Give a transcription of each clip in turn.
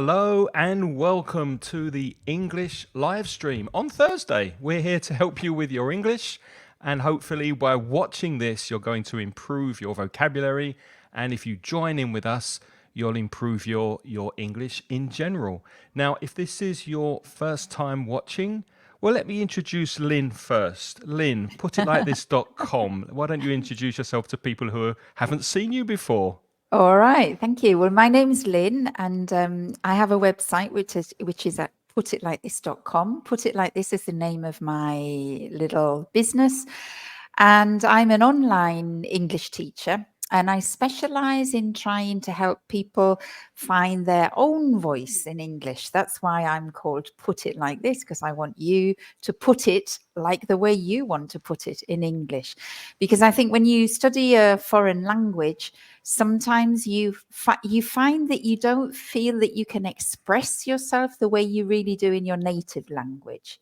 Hello and welcome to the English live stream on Thursday. We're here to help you with your English, and hopefully by watching this you're going to improve your vocabulary, and if you join in with us you'll improve your English in general. Now, if this is your first time watching, well, let me introduce Lynne first. Lynne, putitlikethis.com. Why don't you introduce yourself to people who haven't seen you before? All right, thank you. Well, my name's Lynne, and I have a website which is at putitlikethis.com. Put It Like This is the name of my little business, and I'm an online English teacher. And I specialize in trying to help people find their own voice in English. That's why I'm called Put It Like This, because I want you to put it like the way you want to put it in English. Because I think when you study a foreign language, sometimes you find that you don't feel that you can express yourself the way you really do in your native language.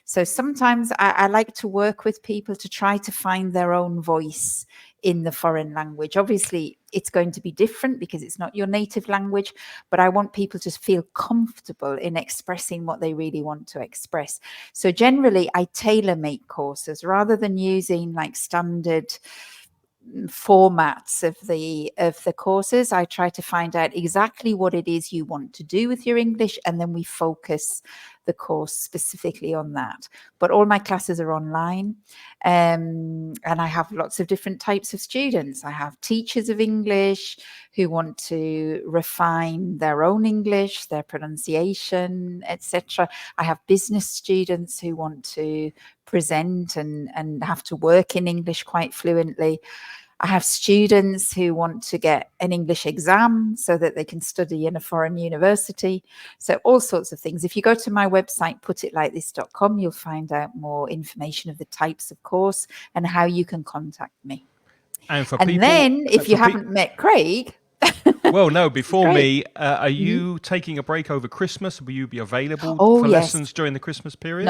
So sometimes I like to work with people to try to find their own voice in the foreign language. Obviously, it's going to be different because it's not your native language, but I want people to feel comfortable in expressing what they really want to express. So generally, I tailor-make courses rather than using like standard formats of the courses. I try to find out exactly what it is you want to do with your English, and then we focus the course specifically on that. But all my classes are online, and I have lots of different types of students. I have teachers of English who want to refine their own English, their pronunciation, etc. I have business students who want to present and have to work in English quite fluently. I have students who want to get an English exam so that they can study in a foreign university. So all sorts of things. If you go to my website, putitlikethis.com, you'll find out more information of the types of course and how you can contact me. And for And people, then if you haven't met Craig, well, no, before great. me, are you taking a break over Christmas? Will you be available Oh, for yes. lessons during the Christmas period?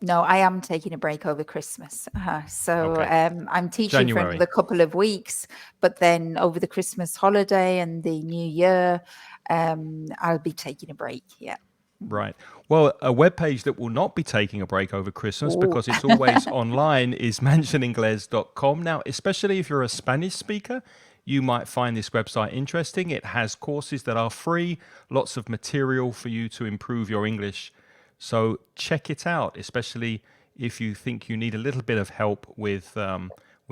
No, I am taking a break over Christmas. Okay. I'm teaching for January. another couple of weeks, but then over the Christmas holiday and the New Year, I'll be taking a break. Yeah. Right. Well, a webpage that will not be taking a break over Christmas Oh. because it's always online is mansioningles.com. Now, especially if you're a Spanish speaker, you might find this website interesting. It has courses that are free, lots of material for you to improve your English. So check it out, especially if you think you need a little bit of help with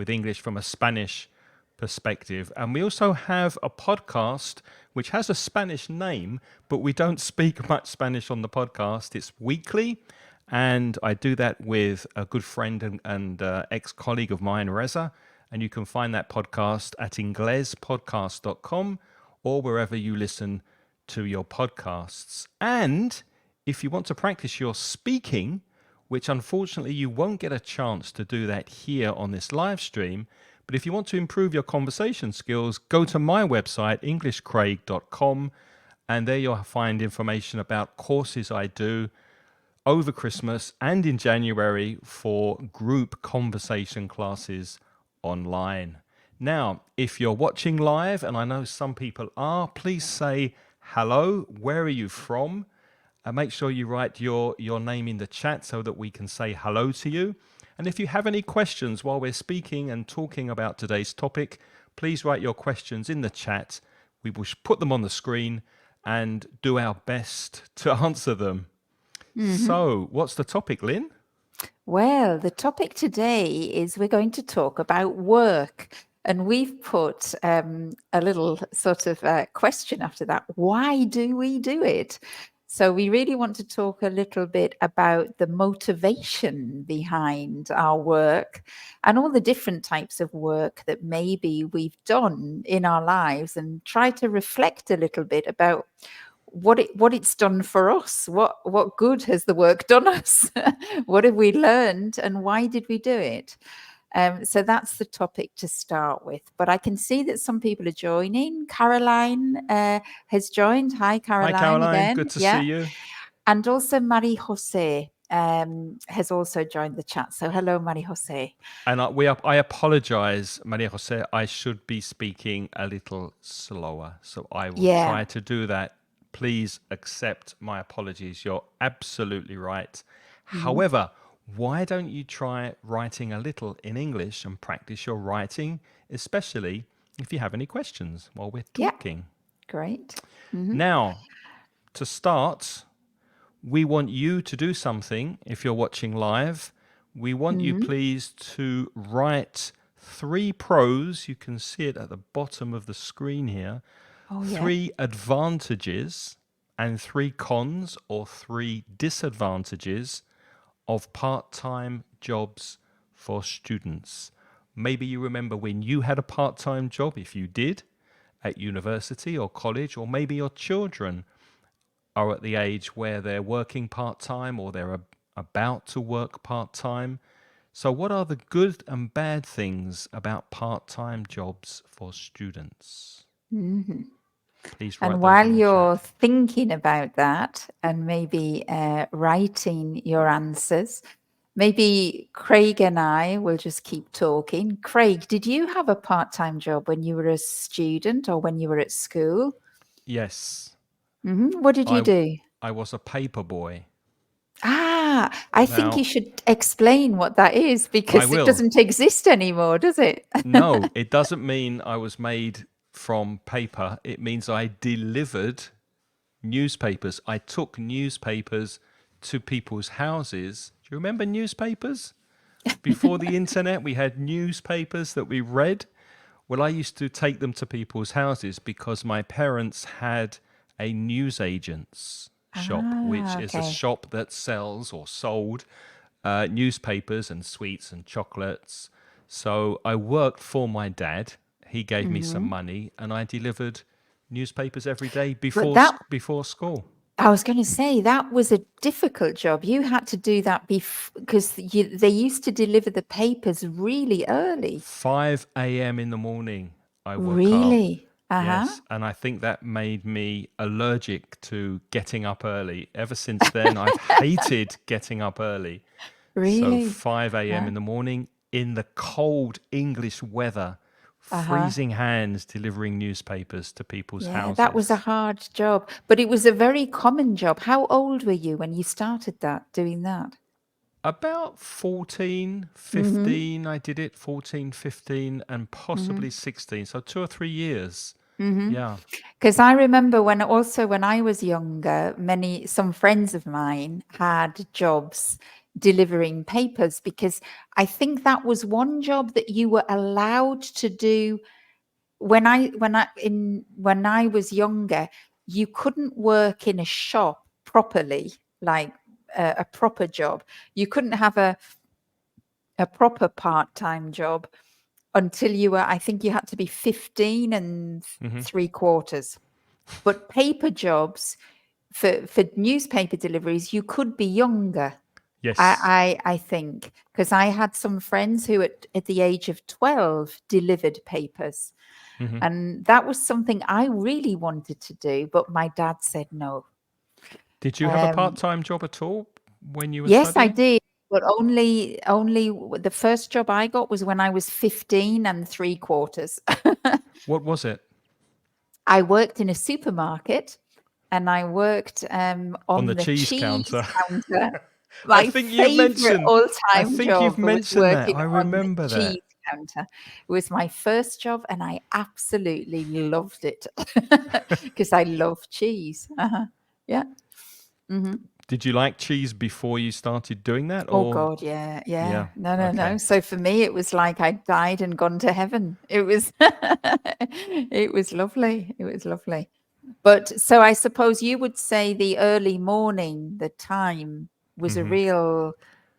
English from a Spanish perspective. And we also have a podcast which has a Spanish name, but we don't speak much Spanish on the podcast. It's weekly, and I do that with a good friend and ex-colleague of mine, Reza. And you can find that podcast at inglespodcast.com or wherever you listen to your podcasts. And if you want to practice your speaking, which unfortunately you won't get a chance to do that here on this live stream, but if you want to improve your conversation skills, go to my website, englishcraig.com, and there you'll find information about courses I do over Christmas and in January for group conversation classes online. Now, if you're watching live, and I know some people are, please say hello. Where are you from? Make sure you write your name in the chat so that we can say hello to you. And if you have any questions while we're speaking and talking about today's topic, please write your questions in the chat. We will put them on the screen and do our best to answer them. So, what's the topic, Lynne? Well, the topic today is we're going to talk about work. And we've put a little sort of question after that. Why do we do it? So we really want to talk a little bit about the motivation behind our work and all the different types of work that maybe we've done in our lives, and try to reflect a little bit about what it's done for us. What good has the work done us? What have we learned, and why did we do it? So that's the topic to start with. But I can see that some people are joining. Caroline has joined. Hi, Caroline. Hi, Caroline. Again. Good to see you. And also Marie Jose has also joined the chat. So hello, Marie Jose. And I apologize, Maria Jose. I should be speaking a little slower. So I will try to do that please accept my apologies. You're absolutely right. Mhm. However, why don't you try writing a little in English and practice your writing, especially if you have any questions while we're Yeah, talking? great. Hmm. Now, to start, we want you to do something if you're watching live. We want you, Hmm. please, to write 3 pros. You can see it at the bottom of the screen here. Oh, yeah. 3 advantages and 3 cons or 3 disadvantages of part-time jobs for students. Maybe you remember when you had a part-time job, if you did, at university or college, or maybe your children are at the age where they're working part-time or they're about to work part-time. So what are the good and bad things about part-time jobs for students? Hmm. Please And write those while in the you're chat. thinking about that and maybe writing your answers, maybe Craig and I will just keep talking. Craig, did you have a part-time job when you were a student or when you were at school? Yes, What did you I do? I was a paper boy. I think you Now, should explain what that is I because it will. doesn't exist anymore, does it? No, it doesn't mean I was made from paper. It means I delivered newspapers. I took newspapers to people's houses. Do you remember newspapers? Before the internet, we had newspapers that we read. Well, I used to take them to people's houses because my parents had a newsagent's shop, which is a Okay. shop that sells or sold newspapers and sweets and chocolates. So I worked for my dad. He gave me some Hmm. money, and I delivered newspapers every day But before school. I was going to say that was a difficult job. You had to do that because they used to deliver the papers really early. 5 a.m. in the morning, I woke up. Really? Uh-huh. Yes, and I think that made me allergic to getting up early. Ever since then, I've hated getting up early. So Really? 5 a.m. Uh, in the morning in the cold English weather, uh-huh. freezing hands delivering newspapers to people's Yeah, that was a houses. hard job, but it was a very common job. How old were you when you started doing that? About 14, Mm-hmm. 15, I did it 14, 15, and Mm-hmm. possibly 16. So 2 or 3 years. Mm-hmm. Yeah. Because I remember when I was younger, some friends of mine had jobs delivering papers because I think that was one job that you were allowed to do when I was younger. You couldn't work in a shop properly, like a proper job. You couldn't have a proper part-time job until I think you had to be 15 and Hmm. 3/4. But paper jobs for newspaper deliveries, you could be younger. Yes. I think because I had some friends who at the age of 12 delivered papers, Hmm. and that was something I really wanted to do, but my dad said no. Did you have a Um, part-time job at all when you were yes, I studying? did, but only the first job I got was when I was 15 and 3/4. What was it? I worked in a supermarket and I worked On the on the cheese cheese counter. counter. I My think you favorite mentioned, I all-time think job you've was mentioned that. working I on the remember that. cheese counter. It was my first job and I absolutely loved it because I love cheese. Uh-huh. Yeah. Hmm. Did you like cheese before you started doing that Oh or? God, yeah, yeah. Yeah. No, no, no. Okay. So for me, it was like I died and gone to heaven. It was, it was lovely. It was lovely. But so I suppose you would say the early morning, the time was a Hmm. real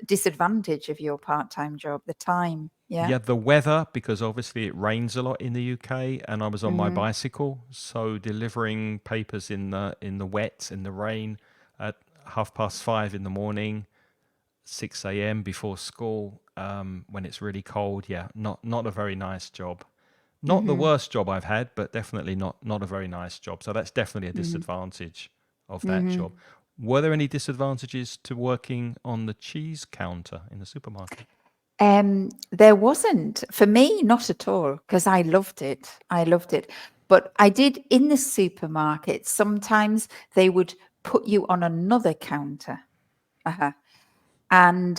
disadvantage of your part-time job, the time. Yeah. Yeah, the weather, because obviously it rains a lot in the UK, and I was on my Hmm. bicycle, so delivering papers in the wet, in the rain, at 5:30 in the morning, 6 a.m. before school, when it's really cold. Yeah, not a very nice job. Not the Hmm. worst job I've had, but definitely not a very nice job. So that's definitely a Hmm. disadvantage of that Hmm. job. Were there any disadvantages to working on the cheese counter in the supermarket? There wasn't for me, not at all, because I loved it. I loved it. But I did in the supermarket. Sometimes they would put you on another counter. Uh-huh. And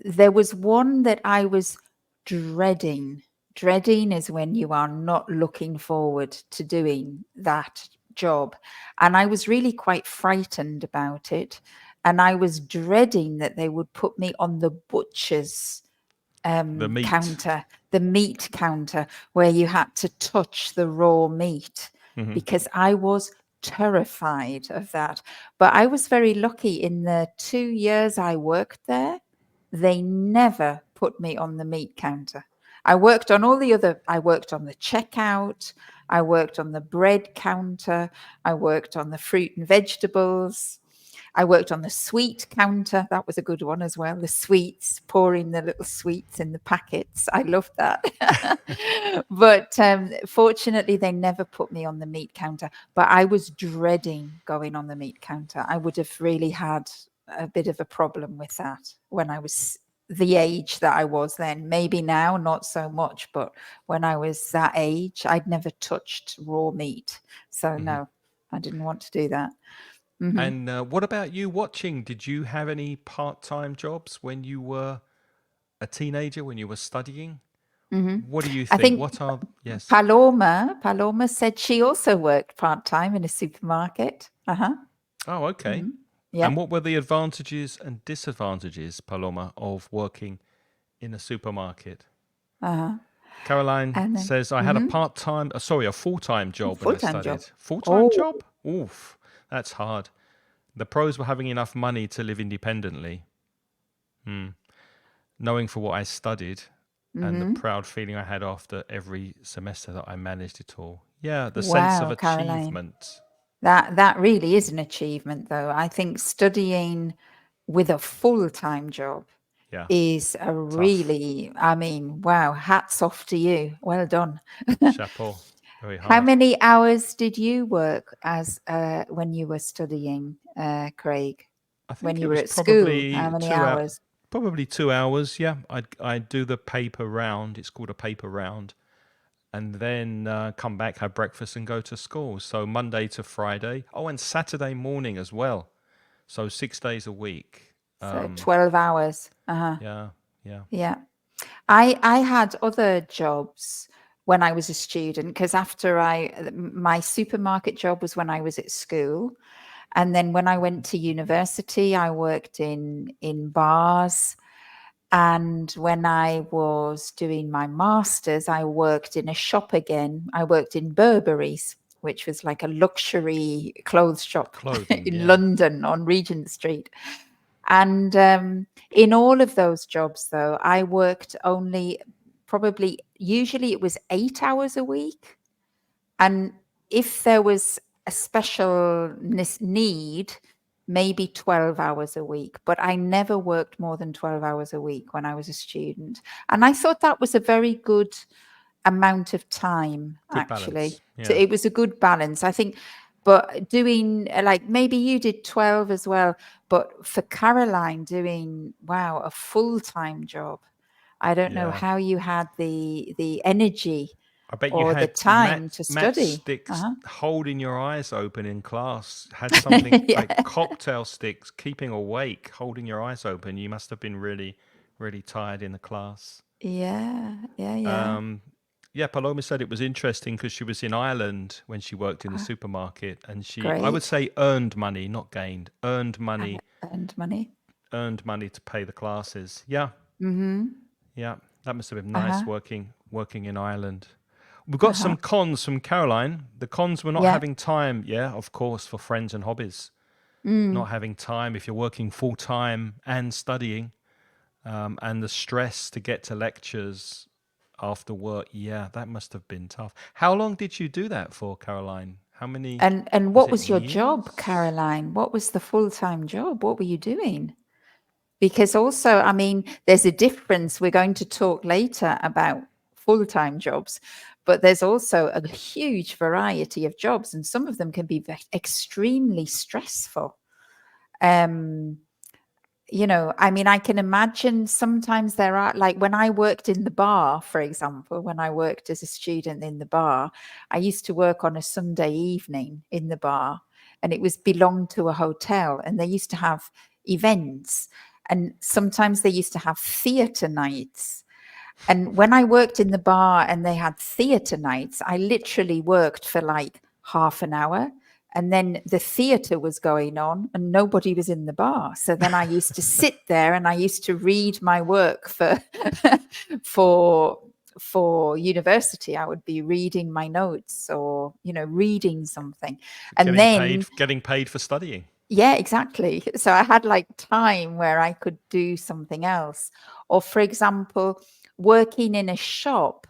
there was one that I was dreading. Dreading is when you are not looking forward to doing that job. And I was really quite frightened about it. And I was dreading that they would put me on the butcher's The meat. counter, the meat counter, where you had to touch the raw meat, Hmm. because I was terrified of that. But I was very lucky in the 2 years I worked there, they never put me on the meat counter. I worked on I worked on the checkout, I worked on the bread counter, I worked on the fruit and vegetables. I worked on the sweet counter. That was a good one as well. The sweets, pouring the little sweets in the packets. I loved that. But fortunately, they never put me on the meat counter. But I was dreading going on the meat counter. I would have really had a bit of a problem with that when I was the age that I was then. Maybe now, not so much. But when I was that age, I'd never touched raw meat. So, Hmm. no, I didn't want to do that. Hmm. And what about you watching? Did you have any part-time jobs when you were a teenager, when you were studying? Hmm. What do you I think? think What are, yes. Paloma said she also worked part-time in a supermarket. Uh-huh. Oh, okay. Hmm. Yeah. And what were the advantages and disadvantages, Paloma, of working in a supermarket? Uh-huh. Caroline And then says, I had a part-time, sorry, a full-time job when I full-time job. studied. Full-time Oh, job? Oof, that's hard. The pros were having enough money to live independently, knowing for what I studied, and the hmm. proud feeling I had after every semester that I managed it all. Yeah, the sense of Wow, Caroline. achievement. That really is an achievement, though. I think studying with a full-time job Yeah, is a tough. really, I mean, wow, hats off to you. Well done. Chapeau. Very How hard. many hours did you work as when you were studying, Craig? I When think it you were was at school, how probably many hours? probably 2 hours. Yeah, I'd do the paper round. It's called a paper round, and then come back, have breakfast, and go to school. So Monday to Friday. Oh, and Saturday morning as well. So 6 days a week. So 12 hours. Uh-huh. Yeah, yeah. Yeah. I had other jobs when I was a student, because after my supermarket job was when I was at school. And then when I went to university, I worked in bars. And when I was doing my master's, I worked in a shop again. I worked in Burberry's, which was like a luxury clothes shop Clothing. in Yeah. London on Regent Street. And in all of those jobs, though, I worked only probably, usually it was 8 hours a week. And if there was a special need, maybe 12 hours a week. But I never worked more than 12 hours a week when I was a student. And I thought that was a very good amount of time, Good actually. balance. So Yeah. it was a good balance, I think. But doing like maybe you did 12 as well, but for Caroline doing, wow, a full-time job. I don't know Yeah. how you had the energy I bet you or the had time to study. matchsticks Uh-huh. holding your eyes open in class. Had something Yeah. like cocktail sticks keeping awake, holding your eyes open. You must have been really, really tired in the class. Yeah. Yeah. Yeah. Um, yeah, Paloma said it was interesting because she was in Ireland when she worked in the supermarket, and I would Great. say, earned money, not gained, And money. earned money to pay the classes. Yeah, Mm-hmm. yeah, that must have been nice Uh-huh. working in Ireland. We've got Uh-huh. some cons from Caroline. The cons were not Yeah. having time, yeah, of course, for friends and hobbies. Not having time if you're working full time and studying, and the stress to get to lectures after work. Yeah, that must have been tough. How long did you do that for, Caroline? How many, And was what it was your job, years? Caroline? What was the full-time job? What were you doing? Because also, I mean, there's a difference. We're going to talk later about full-time jobs, but there's also a huge variety of jobs, and some of them can be extremely stressful. Um, you know, I mean, I can imagine sometimes there are, like when I worked in the bar, for example, when I worked as a student in the bar, I used to work on a Sunday evening in the bar, and it was belonged to a hotel, and they used to have events, and sometimes they used to have theatre nights. And when I worked in the bar and they had theatre nights, I literally worked for like half an hour. And then the theatre was going on and nobody was in the bar. So then I used to sit there and I used to read my work for for for university. I would be reading my notes or, you know, reading something. And then Getting paid for studying. yeah, exactly. So I had like time where I could do something else. Or for example, working in a shop,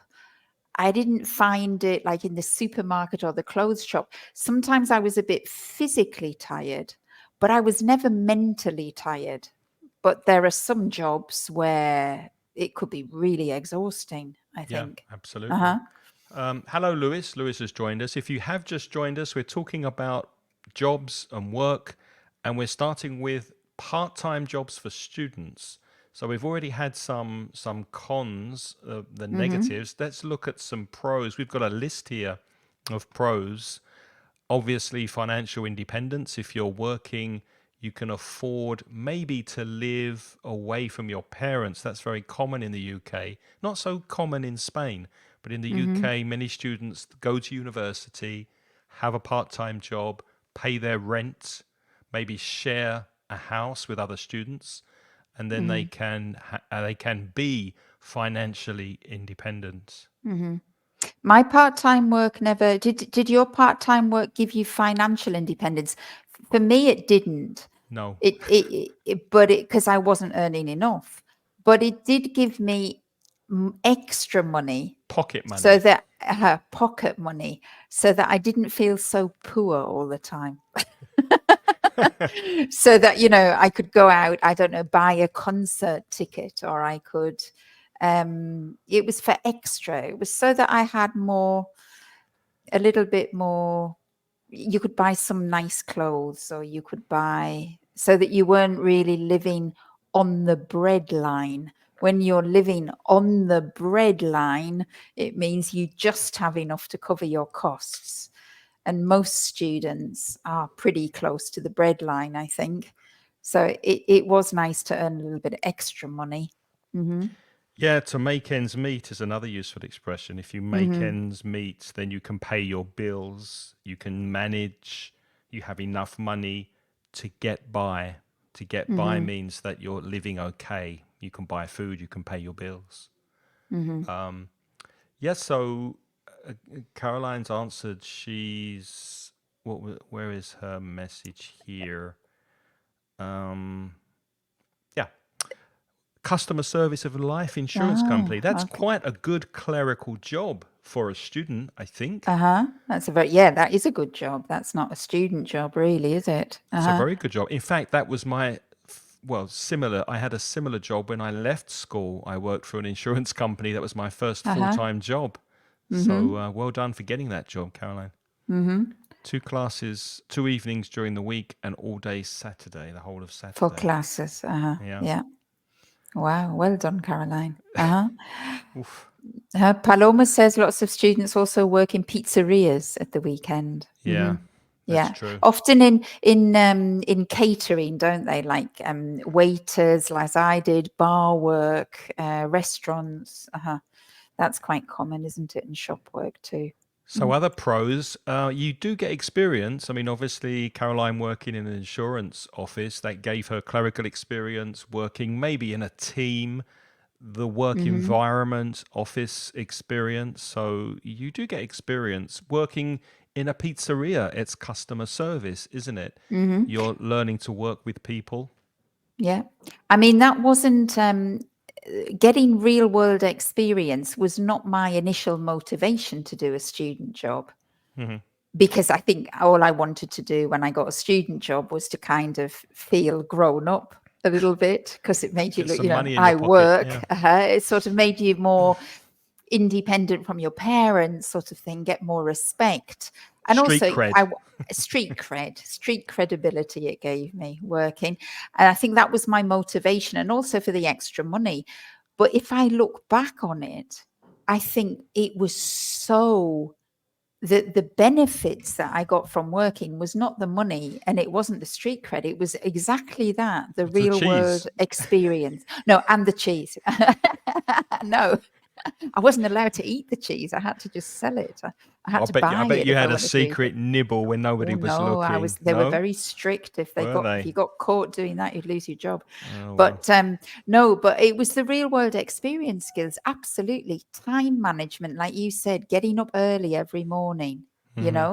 I didn't find it like in the supermarket or the clothes shop. Sometimes I was a bit physically tired, but I was never mentally tired. But there are some jobs where it could be really exhausting, I Yeah, think. absolutely. Uh-huh. Hello, Lewis. Lewis has joined us. If you have just joined us, we're talking about jobs and work, and we're starting with part-time jobs for students. So we've already had some cons, the Mm-hmm. negatives. Let's look at some pros. We've got a list here of pros. Obviously, financial independence. If you're working, you can afford maybe to live away from your parents. That's very common in the UK. Not so common in Spain, but in the Mm-hmm. UK, many students go to university, have a part time job, pay their rent, maybe share a house with other students, and then Mm-hmm. they can be financially independent. Mm-hmm. My part-time work never did your part-time work give you financial independence? For me, it didn't. No, But it because I wasn't earning enough. But it did give me extra money pocket so money. that pocket money so that I didn't feel so poor all the time. So that, you know, I could go out, I don't know, buy a concert ticket, or I could it was for extra. It was so that I had more, a little bit more, you could buy some nice clothes, or you could buy, so that you weren't really living on the bread line. When you're living on the bread line, it means you just have enough to cover your costs. And most students are pretty close to the bread line, I think. So it was nice to earn a little bit of extra money. Mm-hmm. Yeah, to make ends meet is another useful expression. If you make Mm-hmm. ends meet, then you can pay your bills, you can manage, you have enough money to get by. To get by Mm-hmm. means that you're living okay. You can buy food, you can pay your bills. Mm-hmm. Yes, so Caroline's answered. She's where is her message here? Um, yeah, customer service of a life insurance company. Ah, That's okay. quite a good clerical job for a student, I think. Uh-huh. That's a very, yeah, that is a good job. That's not a student job, really, is it? It's a Uh-huh. very good job. In fact, that was similar. I had a similar job when I left school. I worked for an insurance company. That was my first full Uh-huh. time job. So Mm-hmm. well done for getting that job, Caroline. Mm-hmm. Two classes, two evenings during the week, and all day Saturday, the whole of For Saturday. classes. Uh-huh. Yeah. Yeah. Wow. Well done, Caroline. Uh-huh. Oof. Paloma says lots of students also work in pizzerias at the weekend. Mm-hmm. Yeah, that's Yeah, true. often in catering, don't they? Like waiters, as I did, bar work, restaurants. Uh-huh. That's quite common, isn't it? In shop work too. So other pros, you do get experience. I mean, obviously, Caroline working in an insurance office, that gave her clerical experience, working maybe in a team, the work Mm-hmm. environment, office experience. So you do get experience working in a pizzeria. It's customer service, isn't it? Mm-hmm. You're learning to work with people. Yeah, I mean that wasn't getting real world experience was not my initial motivation to do a student job. Hmm. Because I think all I wanted to do when I got a student job was to kind of feel grown up a little bit, because it made you Get look, some you know, money in your I pocket. work. Yeah. It sort of made you more independent from your parents, sort of thing, get more respect. And Street also, cred. street credibility it gave me working. And I think that was my motivation, and also for the extra money. But if I look back on it, I think it was so the benefits that I got from working was not the money, and it wasn't the street cred. It was exactly that, the The real world cheese. experience. No, and the cheese. No, I wasn't allowed to eat the cheese. I had to just sell it. I had to I buy bet it you if I had a wanted to eat it. secret nibble when Oh nobody was no, looking. they were No? very strict. Were If they? you got caught doing that, you'd lose your job. Oh well. But no, but it was the real world experience skills. Absolutely. Time management, like you said, getting up early every morning, Hmm.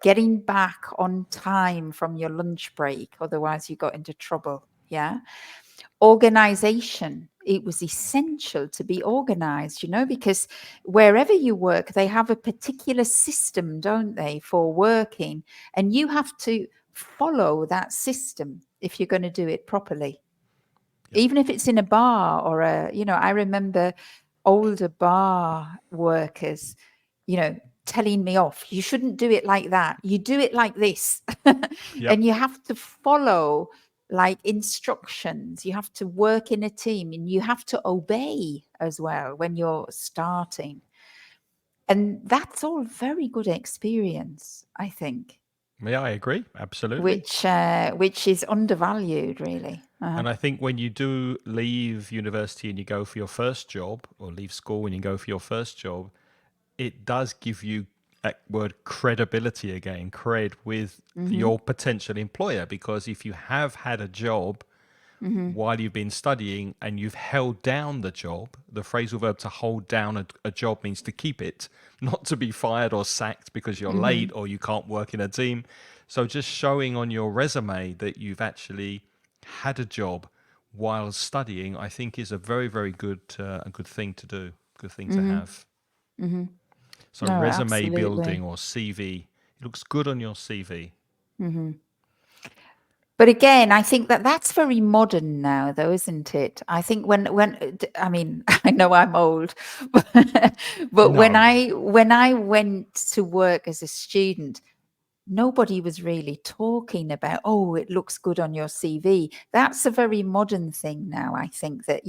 getting back on time from your lunch break. Otherwise you got into trouble. Yeah. Organization. It was essential to be organized, because wherever you work, they have a particular system, don't they, for working, and you have to follow that system if you're going to do it properly. Yep. Even if it's in a bar or I remember older bar workers, telling me off. You shouldn't do it like that. You do it like this. Yep. And you have to follow like instructions. You have to work in a team, and you have to obey as well when you're starting. And that's all very good experience, I think, Yeah, I agree. Absolutely. which is undervalued, really. And I think when you do leave university and you go for your first job, or leave school and you go for your first job, it does give you that word credibility again, cred with Mm-hmm, your potential employer. Because if you have had a job mm-hmm, while you've been studying and you've held down the job, the phrasal verb to hold down a job means to keep it, not to be fired or sacked because you're mm-hmm, late or you can't work in a team. So just showing on your resume that you've actually had a job while studying, I think is a very, very good a good thing to do, good thing to mm-hmm, have. mm-hmm. So No, resume building absolutely. or CV, it looks good on your CV. Mm-hmm. But again, I think that that's very modern now, though, isn't it? I think I mean, I know I'm old, but when No. I went to work as a student, nobody was really talking about, oh, it looks good on your CV. That's a very modern thing now. I think that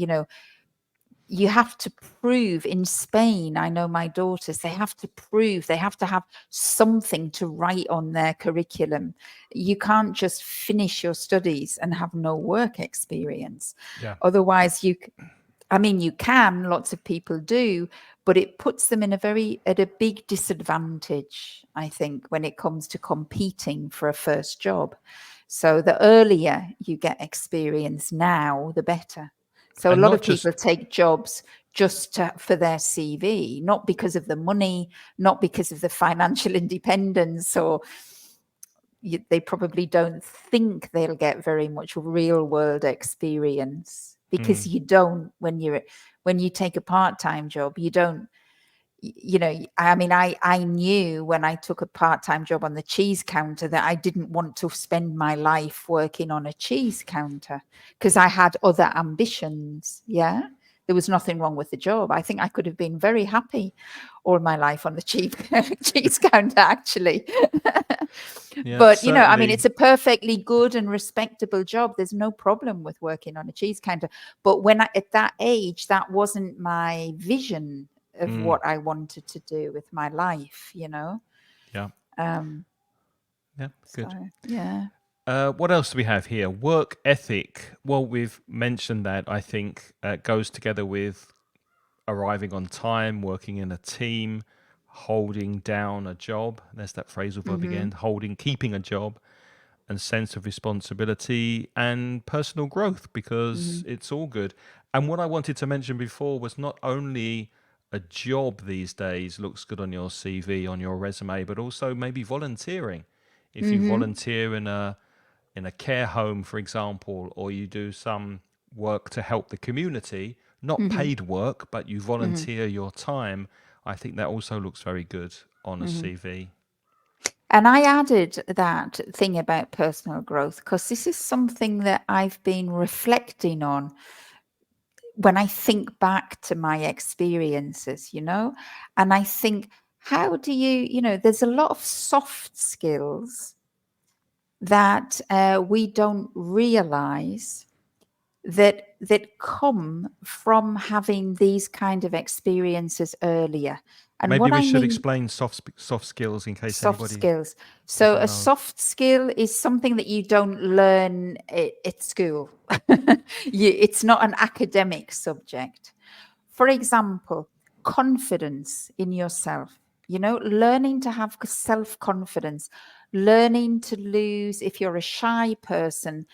you have to prove. In Spain, I know my daughters, they have to prove, they have to have something to write on their curriculum. You can't just finish your studies and have no work experience. Yeah. Otherwise, I mean, you can, lots of people do, but it puts them at a big disadvantage, I think, when it comes to competing for a first job. So the earlier you get experience now, the better. So a And lot not of people just take jobs just for their CV, not because of the money, not because of the financial independence, or they probably don't think they'll get very much real world experience, because mm, you don't when you take a part-time job. You don't, I mean, I knew when I took a part-time job on the cheese counter that I didn't want to spend my life working on a cheese counter, because I had other ambitions. Yeah. There was nothing wrong with the job. I think I could have been very happy all my life on the cheese counter, actually. yeah, But, I mean, certainly. it's a perfectly good and respectable job. There's no problem with working on a cheese counter. But at that age, that wasn't my vision of Mm, what I wanted to do with my life. yeah. Um, Yeah, so, good. yeah. What else do we have here? Work ethic. Well, we've mentioned that. I think goes together with arriving on time, working in a team, holding down a job. There's that phrasal verb Mm-hmm. again: keeping a job, and sense of responsibility and personal growth, Mm-hmm. because it's all good. And what I wanted to mention before was not only a job these days looks good on your CV, on your resume, but also maybe volunteering. If you Mm-hmm. volunteer in a care home, for example, or you do some work to help the community, not Mm-hmm. paid work, but you Mm-hmm. volunteer your time, I think that also looks very good on a Mm-hmm. CV. And I added that thing about personal growth because this is something that I've been reflecting on when I think back to my experiences, and I think, how do you know, there's a lot of soft skills that we don't realize that come from having these kind of experiences earlier. And Maybe what we I should mean, explain soft skills in case soft anybody skills. So doesn't a know. soft skill is something that you don't learn at school. It's not an academic subject. For example, confidence in yourself, learning to have self-confidence, learning to lose, if you're a shy person,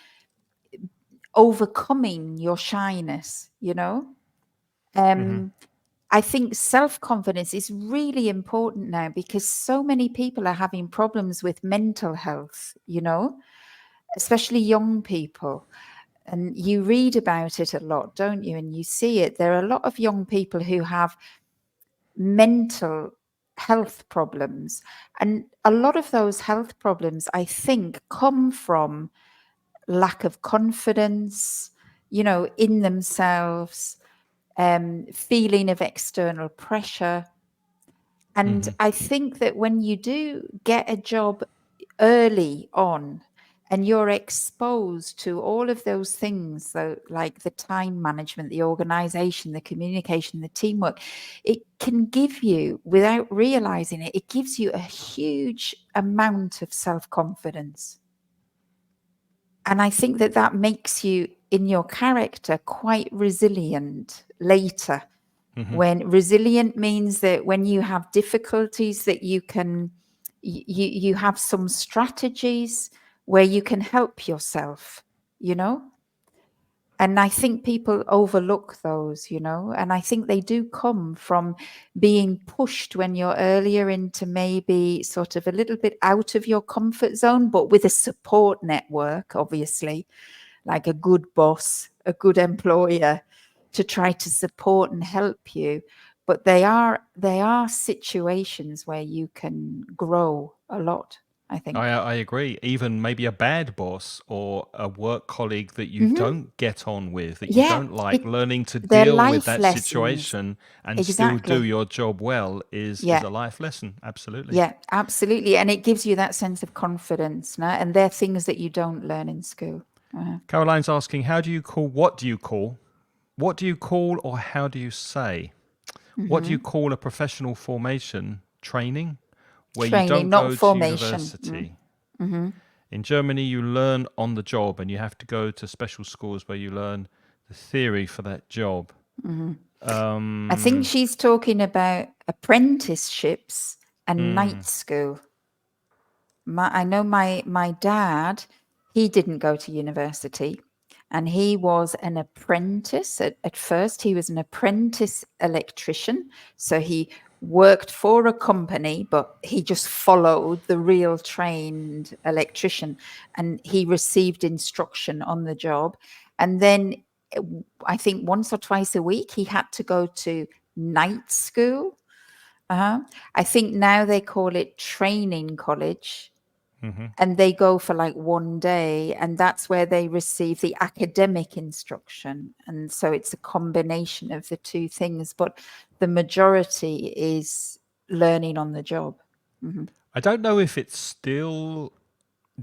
overcoming your shyness, Hmm. I think self-confidence is really important now because so many people are having problems with mental health, especially young people. And you read about it a lot, don't you? And you see it. There are a lot of young people who have mental health problems. And a lot of those health problems, I think, come from lack of confidence, in themselves, feeling of external pressure. And Hmm. I think that when you do get a job early on and you're exposed to all of those things, so like the time management, the organization, the communication, the teamwork, it can give you, without realizing it, it gives you a huge amount of self-confidence. And I think that that makes you, in your character, quite resilient later. Hmm. When resilient means that when you have difficulties, that you have some strategies where you can help yourself, you know and I think people overlook those, and I think they do come from being pushed when you're earlier into maybe sort of a little bit out of your comfort zone, but with a support network, obviously, like a good boss, a good employer, to try to support and help you. But they are situations where you can grow a lot, I think. I agree. Even maybe a bad boss or a work colleague that you Hmm. don't get on with, that you Yeah, don't like, learning to they're deal with life that lessons. situation and still do Exactly. your job well is Yeah. a life lesson. Absolutely. Yeah, absolutely. And it gives you that sense of confidence, no? And they're things that you don't learn in school. Caroline's asking, how do you call, what do you call, what do you call, or how do you say? What do you Hmm. call a professional formation training where you Training, don't not go to formation. university? Mm-hmm. In Germany, you learn on the job and you have to go to special schools where you learn the theory for that job. Mm-hmm. I think Um, she's talking about apprenticeships and mm, night school. I know my dad, he didn't go to university, and he was an apprentice at first. He was an apprentice electrician, so he worked for a company, but he just followed the real trained electrician, and he received instruction on the job. And then I think once or twice a week he had to go to night school. I think now they call it training college, mhm. and they go for like one day, and that's where they receive the academic instruction. And so it's a combination of the two things, but the majority is learning on the job. Hmm. I don't know if it's still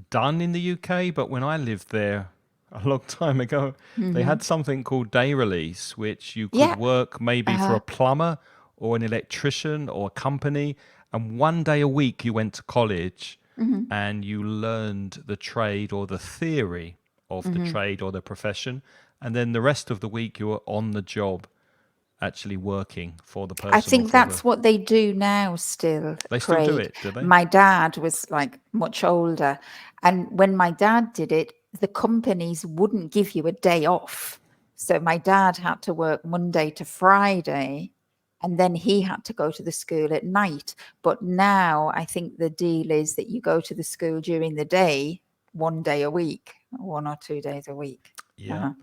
done in the UK, but when I lived there a long time ago, they Hmm. had something called day release, which you could Yeah. work maybe for uh a plumber or an electrician or a company. And one day a week you went to college hmm. and you learned the trade or the theory of the Hmm. trade or the profession. And then the rest of the week you were on the job actually working for the I person or think for the. that's what they do now still, They still do Craig. it, do they? My dad was like much older. And when my dad did it, the companies wouldn't give you a day off. So my dad had to work Monday to Friday, and then he had to go to the school at night. But now I think the deal is that you go to the school during the day, one day a week, 1 or 2 days a week. Yeah. Uh-huh.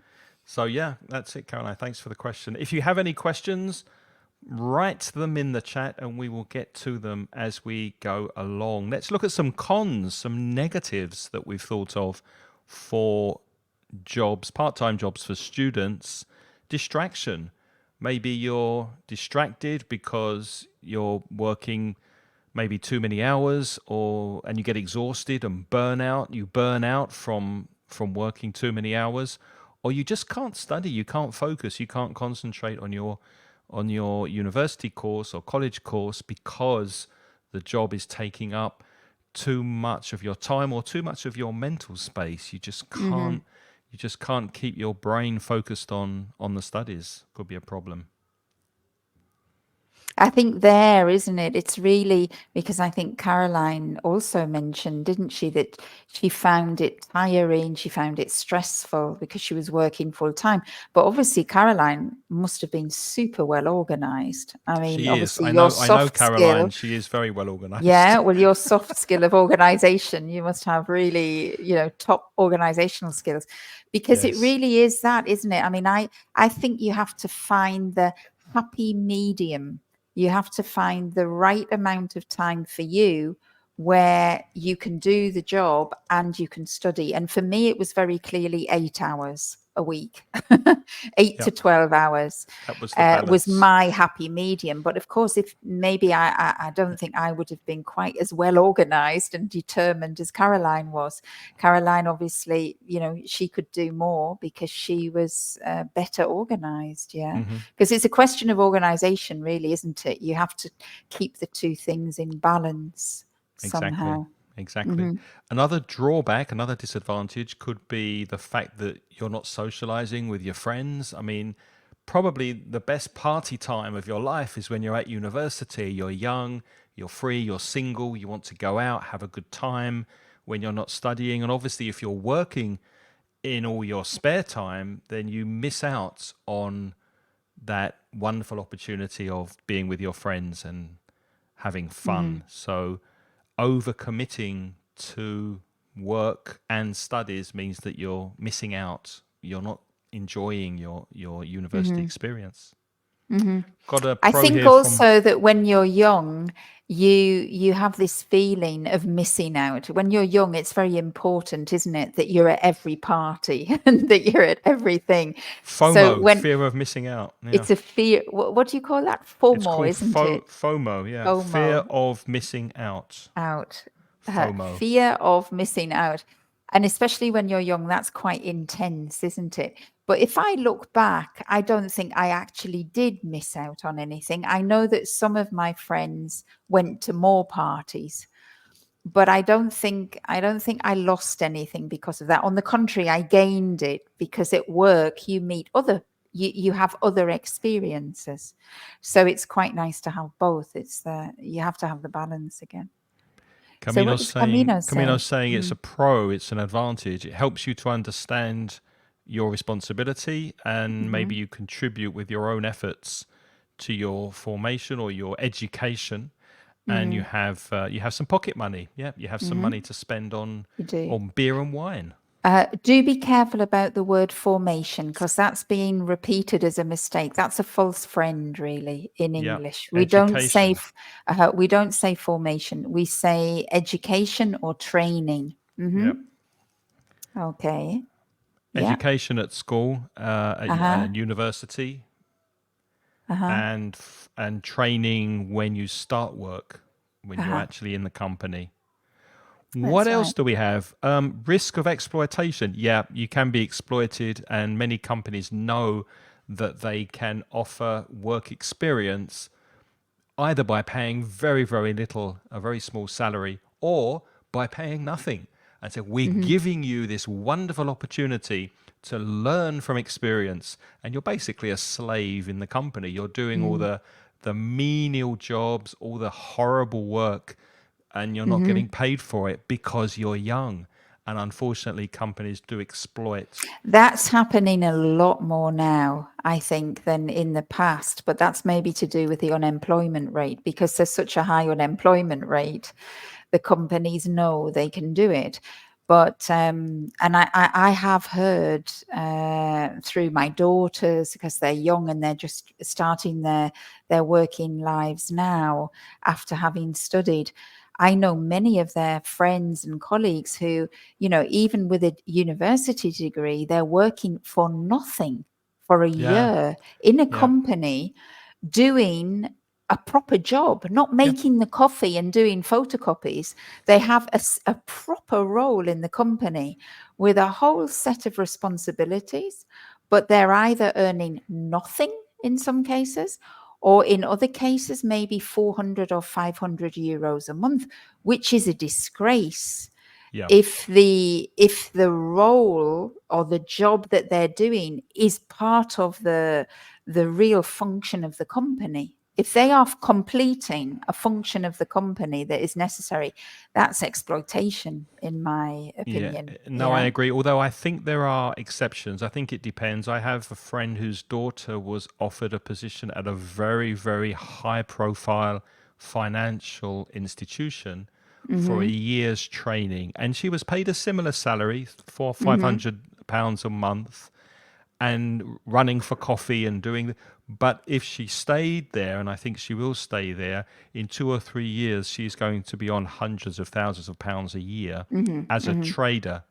So yeah, that's it, Caroline. Thanks for the question. If you have any questions, write them in the chat and we will get to them as we go along. Let's look at some cons, some negatives that we've thought of for jobs, part-time jobs for students. Distraction. Maybe you're distracted because you're working maybe too many hours, or and you get exhausted and burn out. You burn out from working too many hours, or you just can't study. You can't focus. You can't concentrate on your university course or college course because the job is taking up too much of your time or too much of your mental space. Hmm. You just can't keep your brain focused on the studies. Could be a problem. I think there, isn't it? It's really because I think Caroline also mentioned, didn't she, that she found it tiring, she found it stressful because she was working full time. But obviously, Caroline must have been super well organized. I mean, She is. obviously, your I know soft Caroline. skill, She is very well organized. yeah, well, your soft skill of organization, you must have really, top organizational skills because it Yes. really is that, isn't it? I mean, I think you have to find the happy medium. You have to find the right amount of time for you where you can do the job and you can study. And for me, it was very clearly 8 hours a week, 8 to Yep. 12 hours That was the was balance. my happy medium. But of course, if maybe I don't think I would have been quite as well organized and determined as Caroline was. Caroline, obviously, she could do more because she was better organized. Yeah. Hmm. Because it's a question of organization, really, isn't it? You have to keep the two things in balance Exactly. somehow. Exactly. Hmm. Another drawback, another disadvantage could be the fact that you're not socializing with your friends. I mean, probably the best party time of your life is when you're at university. You're young, you're free, you're single, you want to go out, have a good time when you're not studying. And obviously, if you're working in all your spare time, then you miss out on that wonderful opportunity of being with your friends and having Hmm. fun. So overcommitting to work and studies means that you're missing out. You're not enjoying your university Hmm. experience. Hmm. Got a I pro think here from also that when you're young, you have this feeling of missing out. When you're young, it's very important, isn't it, that you're at every party and that you're at everything. So FOMO, when fear of missing out. Yeah. it's a fear, what do you call that? It's FOMO, called isn't it? FOMO, yeah. Fear FOMO. of missing out. Out. FOMO. Fear of missing out. And especially when you're young, that's quite intense, isn't it? But if I look back, I don't think I actually did miss out on anything. I know that some of my friends went to more parties, but I don't think I lost anything because of that. On the contrary, I gained it because at work you meet you have other experiences. So it's quite nice to have both. You have to have the balance again. So what does Camino Camino's say? saying it's Mm, a pro, it's an advantage. It helps you to understand your responsibility and mhm, maybe you contribute with your own efforts to your formation or your education and mhm, you have some pocket money. Yeah, you have some money mhm. to spend You do. on beer and wine. Do be careful about the word formation because that's being repeated as a mistake. That's a false friend, really, in Yeah, English. education. We don't say formation. We say education or training. Yeah. Okay. Yeah. Education at school, Uh-huh. at university, Uh-huh. and training when you start work, when you're Uh-huh. actually in the company. What That's else right. do we have? Risk of exploitation. Yeah, you can be exploited, and many companies know that they can offer work experience either by paying very, very little, a very small salary, or by paying nothing. And so we're Hmm. giving you this wonderful opportunity to learn from experience. And you're basically a slave in the company. You're doing all the menial jobs, all the horrible work, and you're not getting Hmm. paid for it because you're young. And unfortunately, companies do exploit. That's happening a lot more now, I think, than in the past. But that's maybe to do with the unemployment rate because there's such a high unemployment rate. The companies know they can do it. But and I have heard through my daughters because they're young and they're just starting their working lives now after having studied. I know many of their friends and colleagues who, even with a university degree, they're working for nothing for a Yeah, year in a yeah, company doing. a proper job, not Yeah. making the coffee and doing photocopies. They have a proper role in the company with a whole set of responsibilities, but they're either earning nothing in some cases, or in other cases, maybe 400 or 500 euros a month, which is a disgrace Yeah. if the role or the job that they're doing is part of the real function of the company. If they are completing a function of the company that is necessary, that's exploitation, in my Yeah, opinion. no, I Yeah. agree. Although I think there are exceptions. I think it depends. I have a friend whose daughter was offered a position at a very, very high profile financial institution for a Mm-hmm. year's training, and she was paid a similar salary for Mm-hmm. £500 a month and running for coffee and doing but if she stayed there, and I think she will stay there, in 2 or 3 years she's going to be on hundreds of thousands of pounds a year Mm-hmm. as a Mm-hmm. trader.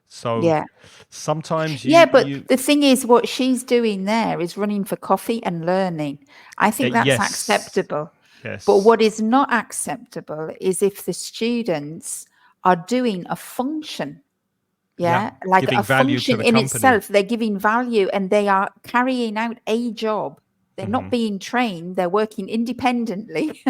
So Yeah. sometimes Yeah, you but you the thing is, what she's doing there is running for coffee and learning. I think that's yes, acceptable. But yes, what is not acceptable is if the students are doing a function, yeah, yeah, like a giving value to function the in company. itself. They're giving value and they are carrying out a job. They're not Hmm. being trained, they're working independently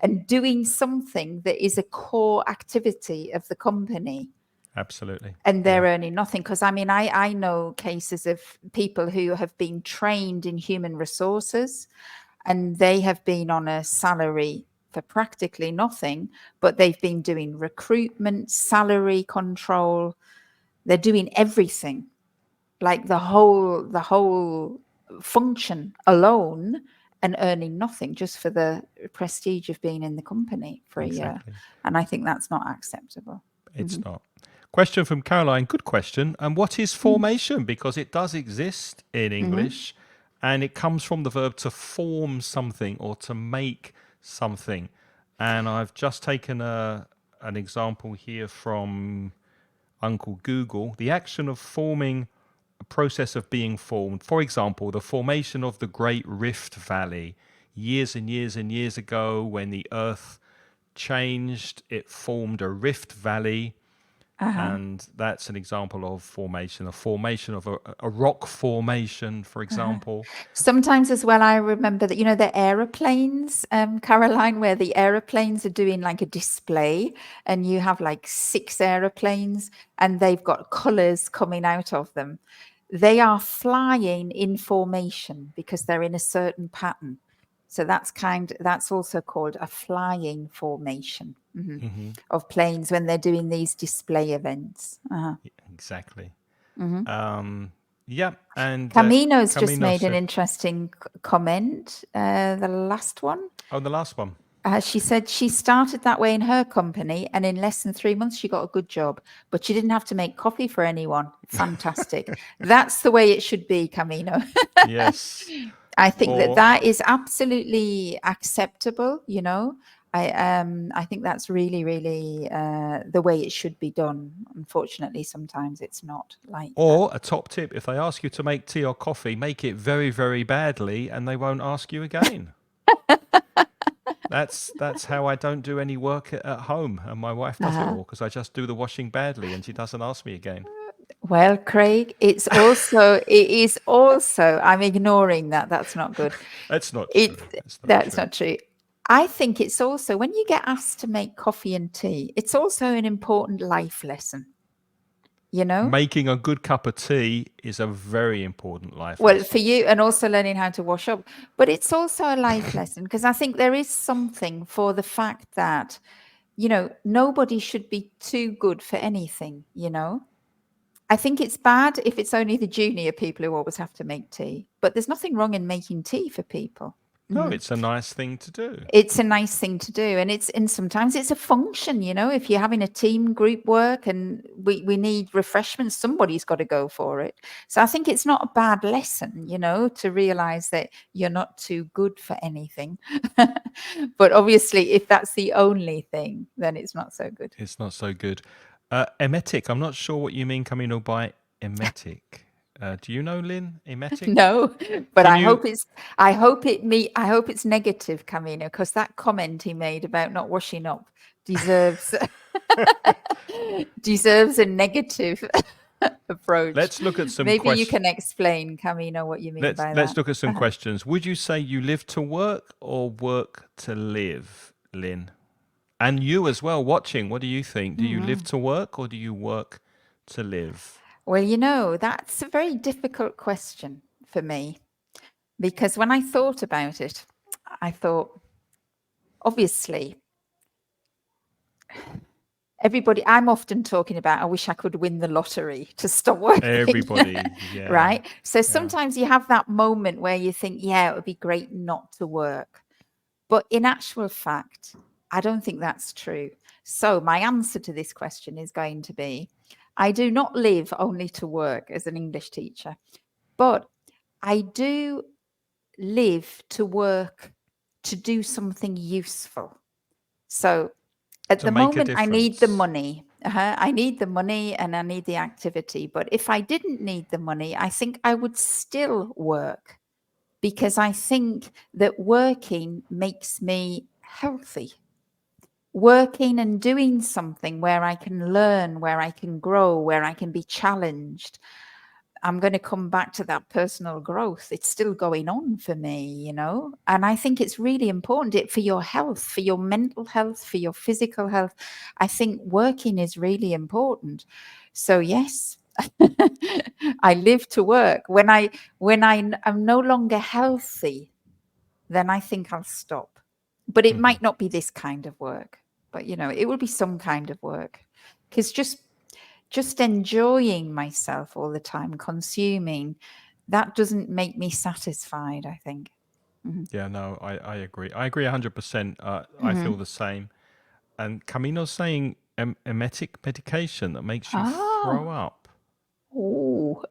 and doing something that is a core activity of the company, Absolutely. and Yeah. they're earning nothing. Because I mean, I know cases of people who have been trained in human resources and they have been on a salary for practically nothing, but they've been doing recruitment, salary control. They're doing everything, like the whole function alone, and earning nothing just for the prestige of being in the company for a year. Exactly. And I think that's not acceptable. It's Hmm. not. Question from Caroline. Good question. And what is formation? Because it does exist in Hmm. English and it comes from the verb to form something or to make something. And I've just taken an example here from Uncle Google. The action of forming, a process of being formed. For example, the formation of the Great Rift Valley years and years and years ago when the Earth changed, it formed a rift valley, Uh-huh. and that's an example of formation, a formation of a rock formation, for Uh-huh. example. Sometimes as well, I remember that, the aeroplanes, Caroline, where the aeroplanes are doing like a display and you have like 6 aeroplanes and they've got colors coming out of them. They are flying in formation because they're in a certain pattern. So that's also called a flying formation, Hmm. of planes when they're doing these display events. Uh-huh. Exactly. Hmm. Yeah, and Camino's just Camino made an said, interesting comment. The last one. oh, the last one. She said she started that way in her company, and in less than 3 months, she got a good job. But she didn't have to make coffee for anyone. Fantastic. That's the way it should be, Camino. Yes. I think that Or that is absolutely acceptable. I think that's really, really the way it should be done. Unfortunately, sometimes it's not like that. or a top tip, if they ask you to make tea or coffee, make it very, very badly and they won't ask you again. That's how I don't do any work at home, and my wife does it Uh-huh. all because I just do the washing badly, and she doesn't ask me again. Well, Craig, I'm ignoring that. That's not good. That's not It, true. That's not that's true. not true. I think it's also when you get asked to make coffee and tea, it's also an important life lesson, you know? Making a good cup of tea is a very important life Well, for lesson. you, and also learning how to wash up. But it's also a life lesson because I think there is something for the fact that, nobody should be too good for anything. I think it's bad if it's only the junior people who always have to make tea, but there's nothing wrong in making tea for people. No, Mhm. it's a nice thing to do. It's a nice thing to do, and sometimes it's a function. If you're having a team group work and we need refreshments, somebody's got to go for it. So I think it's not a bad lesson, to realize that you're not too good for anything. But obviously, if that's the only thing, then it's not so good. It's not so good. Emetic. I'm not sure what you mean, Camino, by emetic. Do you know Lynn Emetic? No, but Can I you hope it's negative, Camino, because that comment he made about not washing up deserves deserves a negative approach. let's look at some Maybe you questions. can explain, Camino, what you mean by Let's that. look at some Uh-huh. questions. Would you say you live to work or work to live, Lynn? And you as well, watching. What do you think? Do you live Mhm. to work or do you work to live? Well, that's a very difficult question for me because when I thought about it, I thought, obviously, I'm often talking about, I wish I could win the lottery to stop working, Everybody, yeah, right? So yeah. sometimes you have that moment where you think, yeah, it would be great not to work. But in actual fact, I don't think that's true. So my answer to this question is going to be, I do not live only to work as an English teacher, but I do live to work to do something useful. So at To the make a moment, I need the difference. money. I need the money and I need the activity. But if I didn't need the money, I think I would still work because I think that working makes me healthy. Working and doing something where I can learn, where I can grow, where I can be challenged. I'm going to come back to that personal growth. It's still going on for me, and I think it's really important for your health, for your mental health, for your physical health. I think working is really important. So yes, I live to work. When I am no longer healthy, then I think I'll stop. But it Mhm. might not be this kind of work, but it will be some kind of work. Because just enjoying myself all the time, consuming, that doesn't make me satisfied, I think. Mhm. Yeah, no, I agree. I agree 100%. I feel Mhm. the same. And Camino's saying emetic medication that makes you throw Oh. up. Ooh.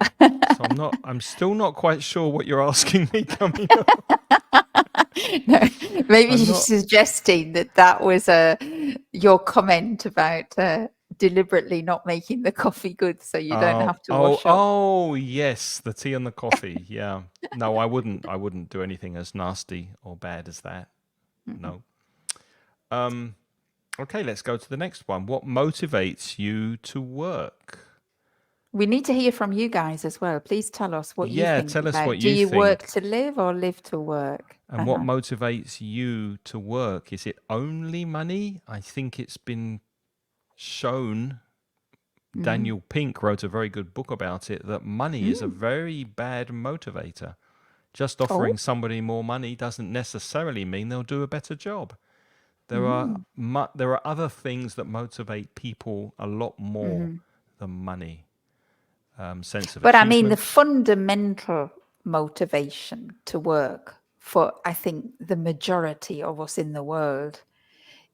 So I'm still not quite sure what you're asking me, Camino. No, maybe I'm you're not. suggesting that was your comment about deliberately not making the coffee good so you don't Oh, have to oh, wash up. oh, yes, the tea and the coffee. Yeah. No, I wouldn't. I wouldn't do anything as nasty or bad as that. Mhm. No. Um. Okay, let's go to the next one. What motivates you to work? We need to hear from you guys as well. Please tell us what you Yeah, think tell us what about. Do you you work think. to live or live to work? And what motivates you to work? Is it only money? I think it's been shown, Mhm. Daniel Pink wrote a very good book about it, that money is a Mm. very bad motivator. Just Oh. offering somebody more money doesn't necessarily mean they'll do a better job. Mm. There are other things that motivate people a lot more Mhm. than money. Sense of But I mean, the achievement. fundamental motivation to work for, I think, the majority of us in the world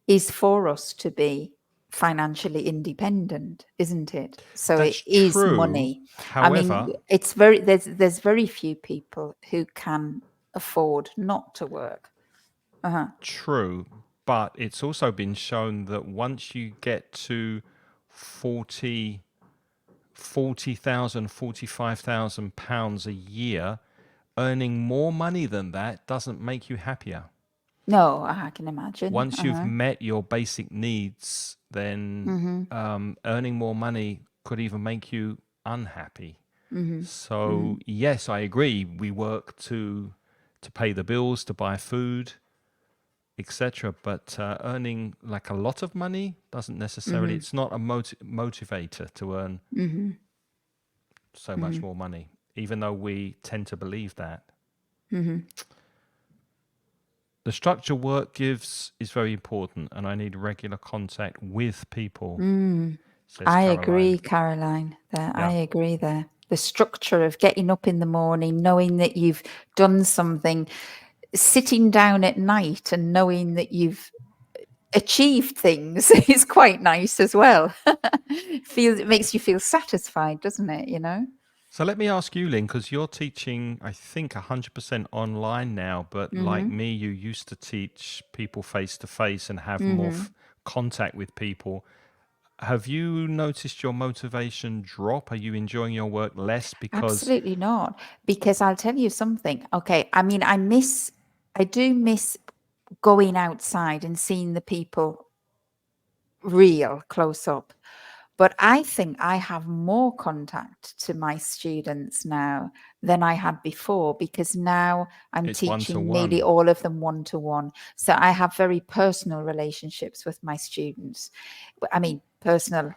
is for us to be financially independent, isn't it? So it That's is true. money. I mean, However, there's very few people who can afford not to work. Uh-huh. true, but it's also been shown that once you get to 40, 40,000, 45,000 pounds a year, earning more money than that doesn't make you happier. No, I can imagine. Once you've Uh-huh. met your basic needs, then Mm-hmm. earning more money could even make you unhappy. Mm-hmm. Mm-hmm. So yes, I agree. We work to pay the bills, to buy food, etc. But earning like a lot of money doesn't necessarily. Mm-hmm. It's not a motivator to earn Mm-hmm. so much Mm-hmm. more money, even though we tend to believe that. Mm-hmm. The structure work gives is very important, and I need regular contact with people, Mm. says I Caroline. agree, Caroline. There, I Yeah. agree there. The structure of getting up in the morning, knowing that you've done something, sitting down at night and knowing that you've achieved things is quite nice as well. It makes you feel satisfied, doesn't it? So let me ask you, Lynn, because you're teaching, I think, 100% online now, but like Mm-hmm. me, you used to teach people face to face and have more Mm-hmm. contact with people. Have you noticed your motivation drop? Are you enjoying your work less because Absolutely not. Because I'll tell you something. Okay. I mean, I do miss going outside and seeing the people real close up. But I think I have more contact to my students now than I had before, because now I'm it's one to teaching nearly one? all of them one to one. So I have very personal relationships with my students. I mean, personal,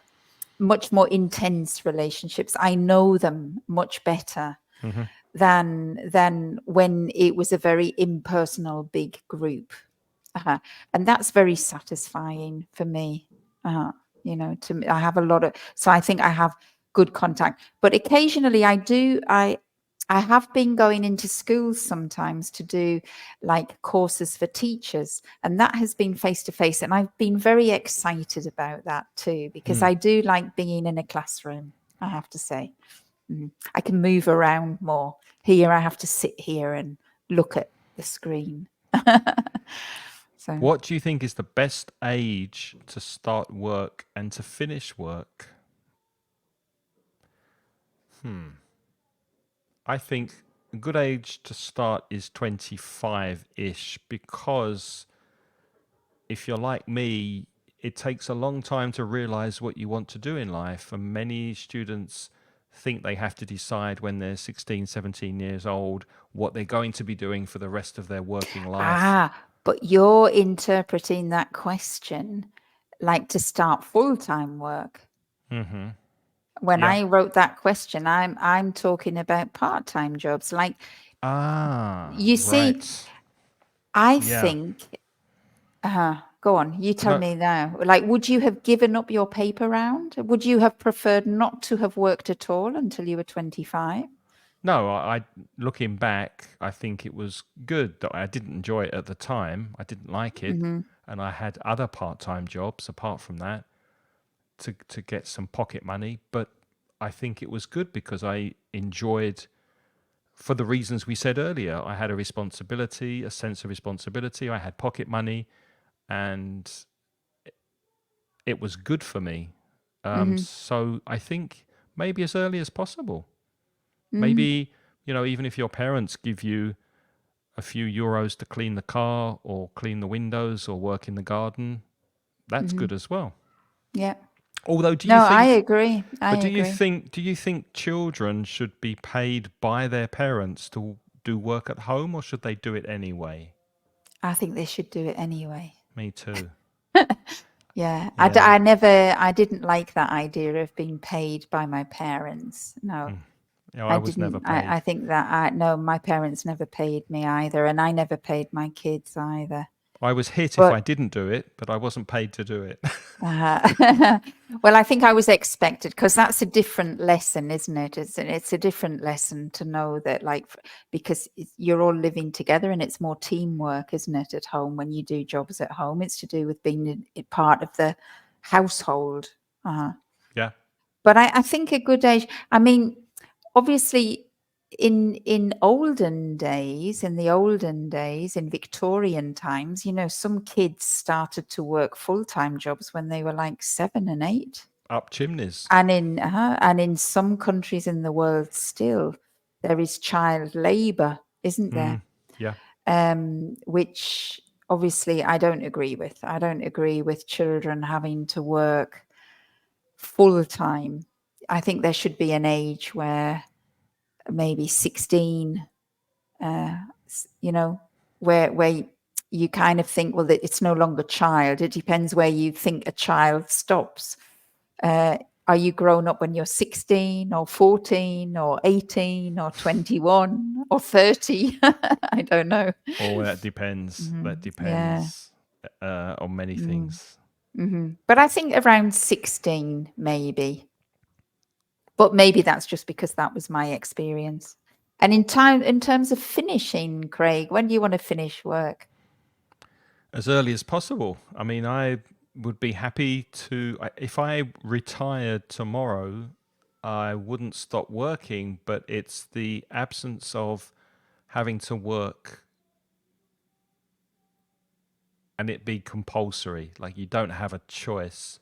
much more intense relationships. I know them much better Hmm. than when it was a very impersonal big group. Uh-huh. And that's very satisfying for me. Uh-huh. I have a lot of, so I think I have good contact. But occasionally I have been going into schools sometimes to do like courses for teachers, and that has been face to face. And I've been very excited about that too, because I do like being in a classroom, I have to say. I can move around more. Here, I have to sit here and look at the screen. So, What do you think is the best age to start work and to finish work? I think a good age to start is 25-ish, because if you're like me, it takes a long time to realize what you want to do in life. And many students think they have to decide when they're 16, 17 years old what they're going to be doing for the rest of their working life. but you're interpreting that question like to start full-time work. Hmm. When Yeah. I wrote that question, I'm talking about part-time jobs. Like, Ah, you see, right. I Yeah. think, go on, you tell No, me now. Like, would you have given up your paper round? Would you have preferred not to have worked at all until you were 25? no, looking back, I think it was good that I didn't enjoy it at the time. I didn't like it, Mm-hmm. and I had other part-time jobs apart from that to get some pocket money. But I think it was good because I enjoyed, for the reasons we said earlier. I had a responsibility, a sense of responsibility. I had pocket money, and it was good for me. Mm-hmm. So I think maybe as early as possible. Mm-hmm. Maybe, even if your parents give you a few euros to clean the car or clean the windows or work in the garden, that's Mm-hmm. good as well. Yeah. Although, No, I agree. I do you agree. think, children should be paid by their parents to do work at home, or should they do it anyway? I think they should do it anyway. Me too. Yeah. Yeah. I didn't like that idea of being paid by my parents. No, I I was never didn't. paid. I think that no, my parents never paid me either, and I never paid my kids either. I was hit if I But didn't do it, but I wasn't paid to do it. well, I think I was expected, because that's a different lesson, isn't it? It's a different lesson to know that, like, because you're all living together and it's more teamwork, isn't it? At home, when you do jobs at home, it's to do with being part of the household. Yeah. But I think a good age. I mean, obviously, in the olden days, in Victorian times, some kids started to work full-time jobs when they were like 7 and 8. Up chimneys. And in some countries in the world still, there is child labor, isn't there? Yeah. Which obviously I don't agree with. I don't agree with children having to work full time. I think there should be an age where maybe 16, uh, you know, where you kind of think, well, that it's no longer child. It depends where you think a child stops. Uh, are you grown up when you're 16 or 14 or 18 or 21 or 30? I don't know. Oh, that depends. That Yeah. depends on many things. But I think around 16, maybe. But maybe that's just because that was my experience. And in terms of finishing, Craig, when do you want to finish work? As early as possible. I mean, I would be happy to, if I retired tomorrow, I wouldn't stop working, but it's the absence of having to work and it be compulsory. Like you don't have a choice.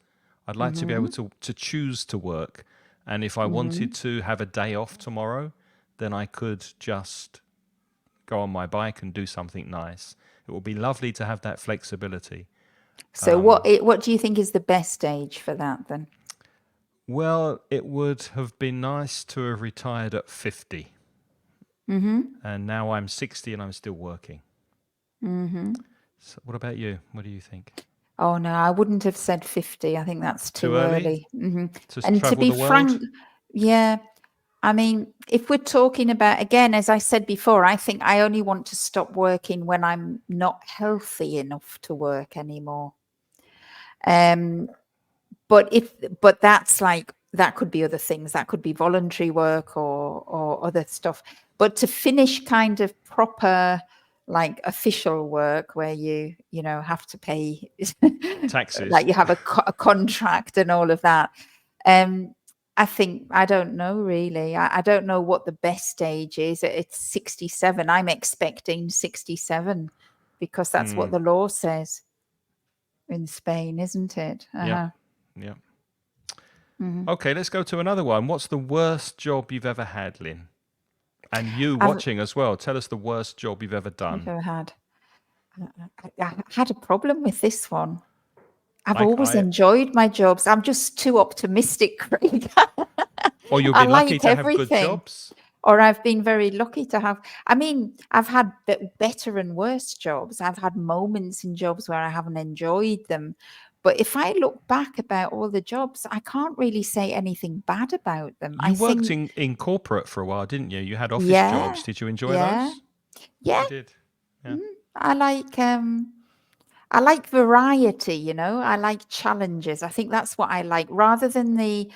I'd like to be able to choose to work. And if I wanted to have a day off tomorrow, then I could just go on my bike and do something nice. It would be lovely to have that flexibility. So what do you think is the best age for that then? Well, it would have been nice to have retired at 50. And now I'm 60 and I'm still working. So what about you? What do you think? Oh no, I wouldn't have said 50. I think that's Too too early early. to And to travel be the world? frank, yeah, I mean, if we're talking about, again, as I said before, I think I only want to stop working when I'm not healthy enough to work anymore. But that's like, that could be other things. That could be voluntary work or other stuff. But to finish kind of proper, like official work where you have to pay Taxes. like you have a contract and all of that. I think, I don't know really. I don't know what the best age is. It's 67. I'm expecting 67 because that's what the law says in Spain, isn't it? Yep. Yep. Okay, let's go to another one. What's the worst job you've ever had, Lynn? And you I've watching as well. Tell us the worst job you've ever done. ever had. I had a problem with this one. I've I, always I, enjoyed my jobs. I'm just too optimistic, Craig. or you'll I be lucky like to have good everything. jobs. Or I've been very lucky to have. I mean, I've had better and worse jobs. I've had moments in jobs where I haven't enjoyed them. But if I look back about all the jobs, I can't really say anything bad about them. I You worked think, in corporate for a while, didn't you? You had office yeah, jobs. Did you enjoy yeah, those? yeah. You did. Yeah. I like variety, I like challenges. I think that's what I like rather than the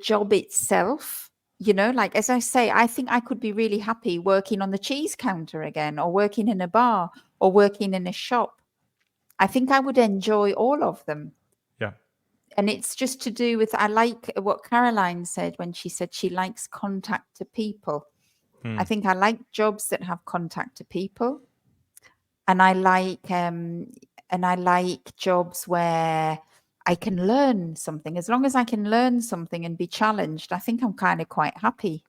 job itself. Like as I say, I think I could be really happy working on the cheese counter again, or working in a bar, or working in a shop. I think I would enjoy all of them. Yeah. And it's just to do with, I like what Caroline said when she said she likes contact to people. I think I like jobs that have contact to people. And I like jobs where I can learn something. As long as I can learn something and be challenged, I think I'm kind of quite happy,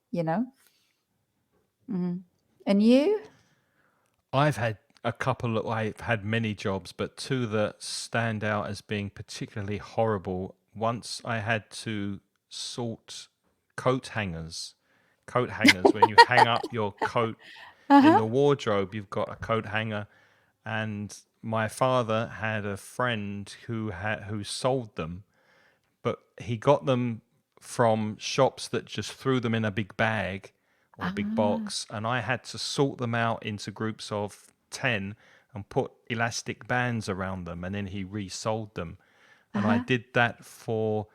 And you? I've had many jobs, but two that stand out as being particularly horrible. Once I had to sort coat hangers. Coat hangers, when you hang up your coat in Uh-huh. the wardrobe, you've got a coat hanger. And my father had a friend who sold them, but he got them from shops that just threw them in a big bag or a big Ah, box, and I had to sort them out into groups of 10 and put elastic bands around them, and then he resold them. And I uh-huh. did that for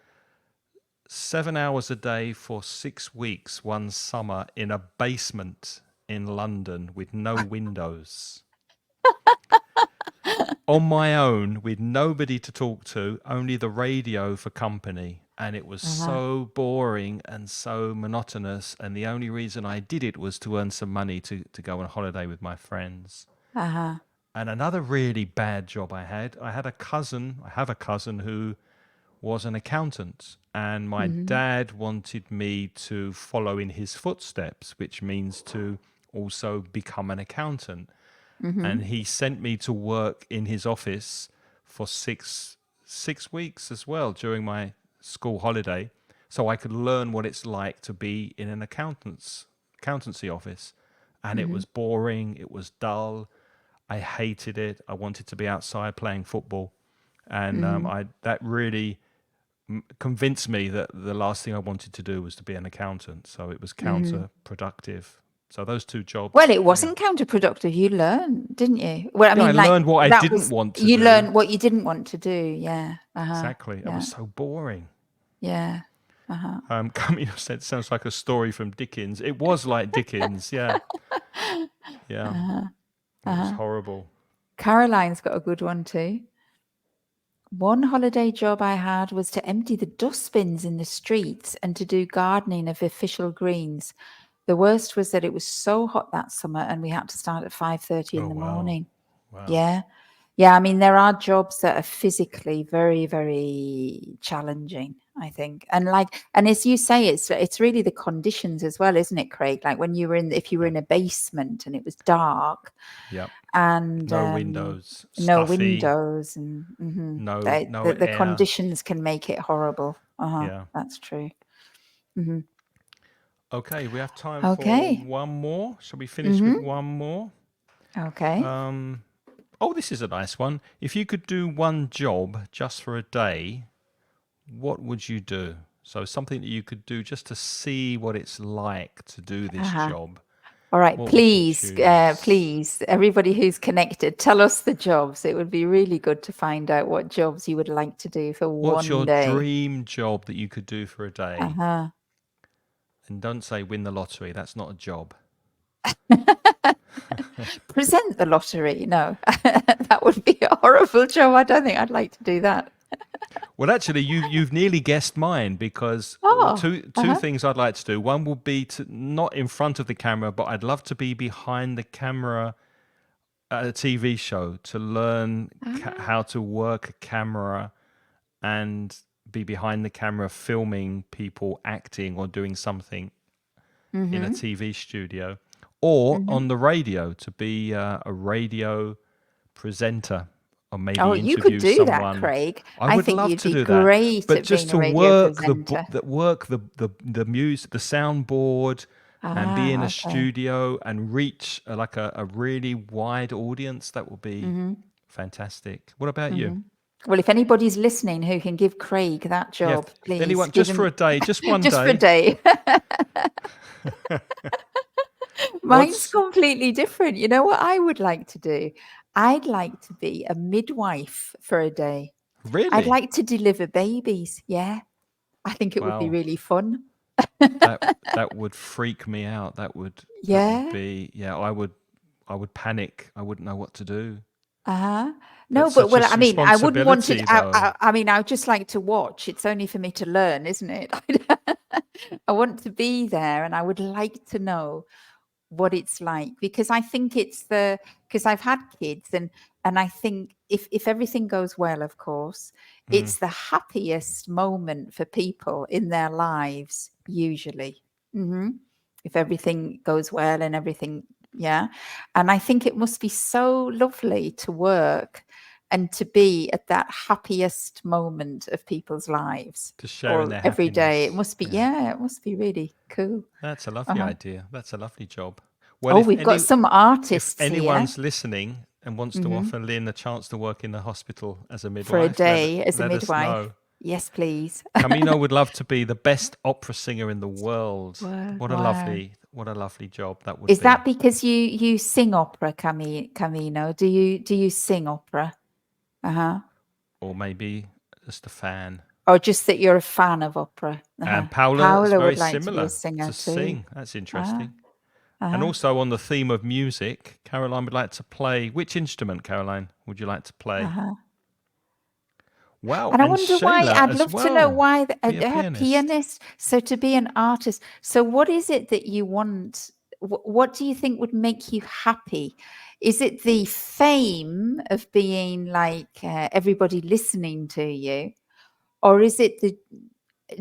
7 hours a day for 6 weeks one summer in a basement in London with no windows, on my own with nobody to talk to, only the radio for company. And it was Uh-huh. so boring and so monotonous. And the only reason I did it was to earn some money to go on holiday with my friends. Uh-huh. And another really bad job I have a cousin who was an accountant. And my dad wanted me to follow in his footsteps, which means to also become an accountant. And he sent me to work in his office for six weeks as well during my school holiday, so I could learn what it's like to be in an accountancy office. And it was boring, it was dull, I hated it. I wanted to be outside playing football, and I that really convinced me that the last thing I wanted to do was to be an accountant. So it was counterproductive. So those two Well, jobs, it yeah. wasn't counterproductive. You learned, didn't you? Well, I Yeah, I mean, like learned what I that didn't was, want to you do. learned what you didn't want to do. Yeah. Uh-huh. Exactly. It was Yeah. so boring. Yeah. Uh-huh. Coming said sounds like a story from Dickens. It was like Dickens, yeah. Yeah. Uh-huh. It was Uh-huh. horrible. Caroline's got a good one too. One holiday job I had was to empty the dustbins in the streets and to do gardening of official greens. The worst was that it was so hot that summer and we had to start at 5:30 in Oh the wow. morning. Wow. Yeah. Yeah, I mean, there are jobs that are physically very, very challenging, I think. And as you say, it's really the conditions as well, isn't it, Craig? Like when you were if you were Yeah. in a basement and it was dark Yep. and No windows, no stuffy, windows and no the air. conditions can make it horrible. Yeah. That's true. Hmm. Okay, we have time for Okay. one more. Shall we finish with Hmm. one more? Okay. Oh, this is a nice one. If you could do one job just for a day, what would you do? So something that you could do just to see what it's like to do this Uh-huh. job. All right, What would you choose? please, everybody who's connected, tell us the jobs. It would be really good to find out what jobs you would like to do for What's one your day. dream job that you could do for a day? Uh-huh. And don't say win the lottery. That's not a job. Present the lottery. No, that would be a horrible job. I don't think I'd like to do that. Well, actually, you've nearly guessed mine because Oh, two uh-huh. things I'd like to do. One would be to not in front of the camera, but I'd love to be behind the camera at a TV show to learn Ah, how to work a camera and be behind the camera filming people acting or doing something in a mm-hmm, TV studio, or mm-hmm. on the radio to be a radio presenter or Oh, maybe you could interview do that, someone. Craig. I I would think love you'd to be do that, great but at just being a to radio work presenter. the music, the soundboard, and be in Ah, a okay. studio and reach a really wide audience, that would be Mm-hmm, fantastic. What about you? mm-hmm. Well, if anybody's listening who can give Craig that Yeah, job, please anyone, give just for him a day, just one just for a day. day. Mine's What's completely different. You know what I would like to do? I'd like to be a midwife for a day. I'd really? like to deliver babies. Yeah, I think it would be Wow, really fun. that would freak me out. That would Yeah. be, yeah, I would panic. I wouldn't know what to do. Uh-huh. No, That's but such a well, I mean, I wouldn't want to. responsibility, though. I mean, I would just like to watch. It's only for me to learn, isn't it? I want to be there, and I would like to know what it's like because I think it's the because I've had kids and I think if everything goes well, of course, Mm, it's the happiest moment for people in their lives usually. Hmm. If everything goes well and everything, yeah. And I think it must be so lovely to work and to be at that happiest moment of people's lives just sharing or their every day. It happiness. must be, Yeah, yeah, it must be really cool. that's a lovely Uh-huh. idea. That's a lovely job. Well, Oh, we've got some if artists here. anyone's listening and wants to Hmm. offer Lynn a chance to work in the hospital as a For a midwife, day as a let us midwife. know. Yes, please. Camino would love to be the best opera singer in the world. Wow. What a lovely job that would Is that be. because you sing opera, Camino? Do you sing opera? Uh-huh. Or maybe just a fan. Or just that you're a fan of opera? Uh-huh. And Paula is Paola very would like to be a similar singer to too. sing. That's Ah, interesting. And uh-huh. also on the theme of music, Caroline would like to play. Which instrument, Caroline, would you like to play? Uh-huh. Wow, And I and wonder why, Shayla I'd as love to know well. why Be a a pianist. pianist. So to be an artist, so what is it that you want? What do you think would make you happy? Is it the fame of being like everybody listening to you? Or is it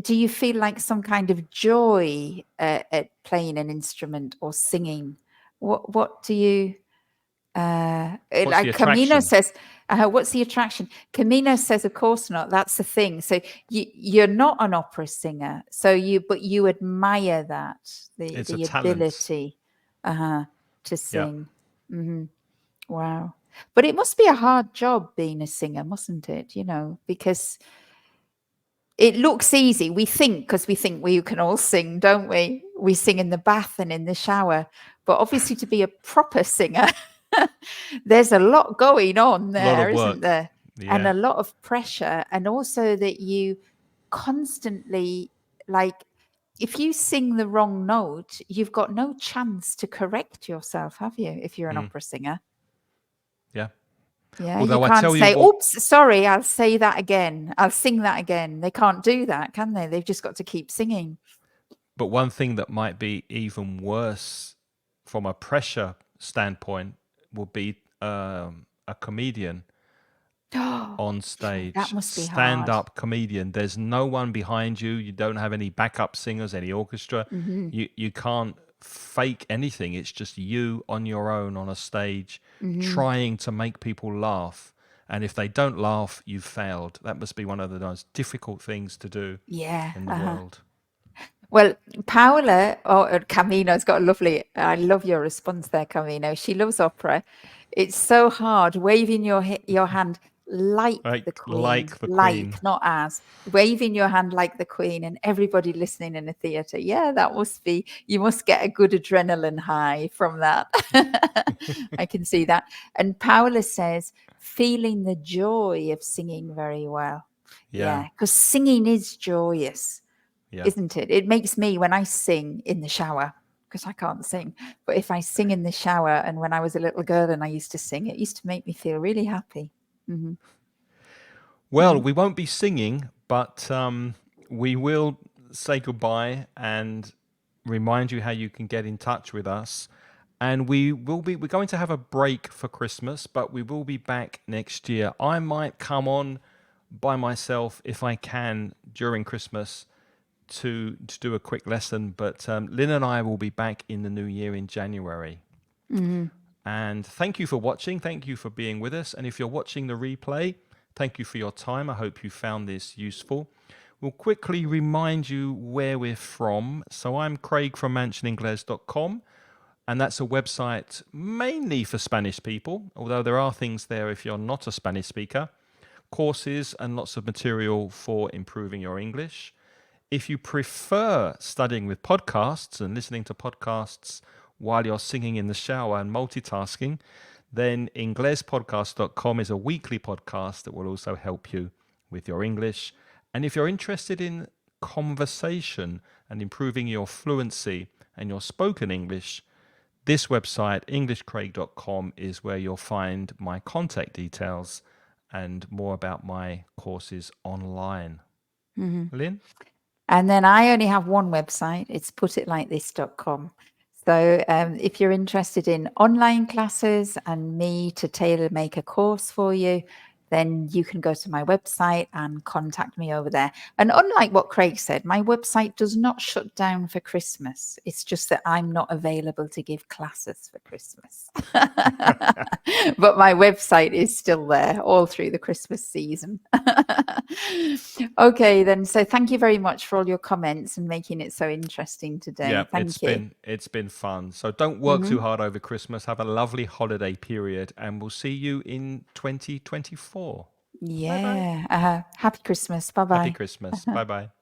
do you feel like some kind of joy at playing an instrument or singing? What do you, What's the like Camino attraction? says, what's the attraction? Camino says, of course not. That's the thing. So you're not an opera singer. So but you admire that It's a the talent. ability, uh to Yeah. sing. Hmm. Wow. But it must be a hard job being a singer, mustn't it? Because it looks easy. We think because we think we can all sing, don't we? We sing in the bath and in the shower. But obviously, to be a proper singer, there's a lot going on A lot there, of isn't work. there? And Yeah. a lot of pressure. And also that you constantly, like, if you sing the wrong note, you've got no chance to correct yourself, have you? If you're an Mm, opera singer. yeah. Yeah, you Although I can't tell you say, what, "Oops, sorry, I'll say that again. I'll sing that again." They can't do that, can they? They've just got to keep singing. but one thing that might be even worse from a pressure standpoint would be a comedian. on That stage, must be stand hard. up comedian. There's no one behind you. You don't have any backup singers, any orchestra. Hmm. You can't fake anything. It's just you on your own on a stage Hmm. trying to make people laugh. And if they don't laugh, you've failed. That must be one of the most difficult things to do Yeah. in the world. Well, Paola or Camino's got a lovely, I love your response there, Camino. She loves opera. It's so hard waving your hand like the Queen, Like the Queen. like, not as, waving your hand like the Queen and everybody listening in a theatre. Yeah, that must be, you must get a good adrenaline high from that. I can see that. And Paola says, feeling the joy of singing very well. Yeah, Yeah, because singing is joyous, yeah. isn't it? It makes me, when I sing in the shower, because I can't sing, but if I sing in the shower, and when I was a little girl and I used to sing, it used to make me feel really happy. Hmm. Well, we won't be singing, but we will say goodbye and remind you how you can get in touch with us. And we're going to have a break for Christmas, but we will be back next year. I might come on by myself if I can during Christmas to do a quick lesson, but Lynn and I will be back in the new year in January. Hmm. And thank you for watching. Thank you for being with us. And if you're watching the replay, thank you for your time. I hope you found this useful. We'll quickly remind you where we're from. So I'm Craig from mansioningles.com, and that's a website mainly for Spanish people, although there are things there if you're not a Spanish speaker, courses and lots of material for improving your English. If you prefer studying with podcasts and listening to podcasts while you're singing in the shower and multitasking, then inglespodcast.com is a weekly podcast that will also help you with your English. And if you're interested in conversation and improving your fluency and your spoken English, this website, englishcraig.com, is where you'll find my contact details and more about my courses online. Lynn? And then I only have one website. It's putitlikethis.com. So if you're interested in online classes and me to tailor make a course for you, then you can go to my website and contact me over there. And unlike what Craig said, my website does not shut down for Christmas. It's just that I'm not available to give classes for Christmas. But my website is still there all through the Christmas season. Okay, then. So thank you very much for all your comments and making it so interesting Yeah, today. Thank you. it's been fun. So don't work too hard over Christmas. Have a lovely holiday period, and we'll see you in 2024. Bye bye. Yeah. Happy Christmas. Bye Happy bye. Christmas. Bye bye.